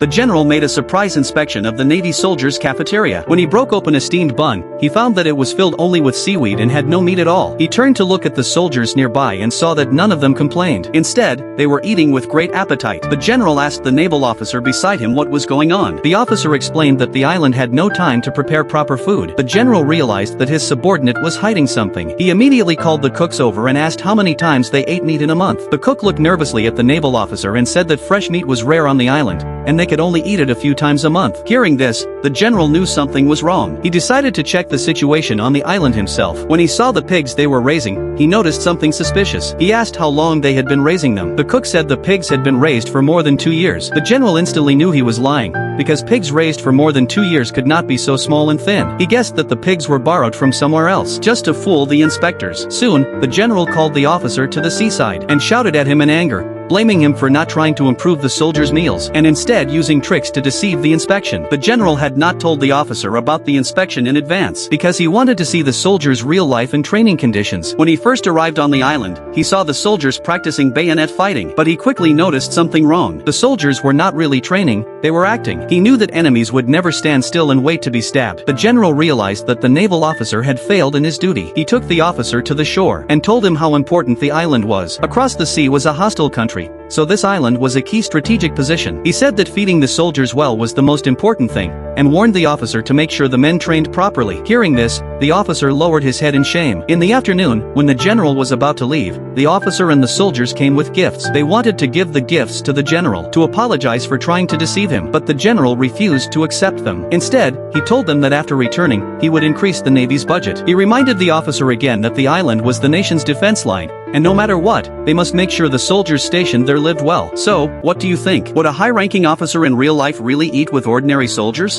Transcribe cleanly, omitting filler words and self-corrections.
The general made a surprise inspection of the Navy soldiers' cafeteria. When he broke open a steamed bun, he found that it was filled only with seaweed and had no meat at all. He turned to look at the soldiers nearby and saw that none of them complained. Instead, they were eating with great appetite. The general asked the naval officer beside him what was going on. The officer explained that the island had no time to prepare proper food. The general realized that his subordinate was hiding something. He immediately called the cooks over and asked how many times they ate meat in a month. The cook looked nervously at the naval officer and said that fresh meat was rare on the island, and they could only eat it a few times a month. Hearing this, the general knew something was wrong. He decided to check the situation on the island himself. When he saw the pigs they were raising, he noticed something suspicious. He asked how long they had been raising them. The cook said the pigs had been raised for more than 2 years. The general instantly knew he was lying, because pigs raised for more than 2 years could not be so small and thin. He guessed that the pigs were borrowed from somewhere else, just to fool the inspectors. Soon, the general called the officer to the seaside and shouted at him in anger, blaming him for not trying to improve the soldiers' meals and instead using tricks to deceive the inspection. The general had not told the officer about the inspection in advance because he wanted to see the soldiers' real life and training conditions. When he first arrived on the island, he saw the soldiers practicing bayonet fighting, but he quickly noticed something wrong. The soldiers were not really training, they were acting. He knew that enemies would never stand still and wait to be stabbed. The general realized that the naval officer had failed in his duty. He took the officer to the shore and told him how important the island was. Across the sea was a hostile country, so this island was a key strategic position. He said that feeding the soldiers well was the most important thing, and warned the officer to make sure the men trained properly. Hearing this, the officer lowered his head in shame. In the afternoon, when the general was about to leave, the officer and the soldiers came with gifts. They wanted to give the gifts to the general to apologize for trying to deceive him, but the general refused to accept them. Instead, he told them that after returning, he would increase the Navy's budget. He reminded the officer again that the island was the nation's defense line, and no matter what, they must make sure the soldiers stationed there lived well. So, what do you think? Would a high-ranking officer in real life really eat with ordinary soldiers?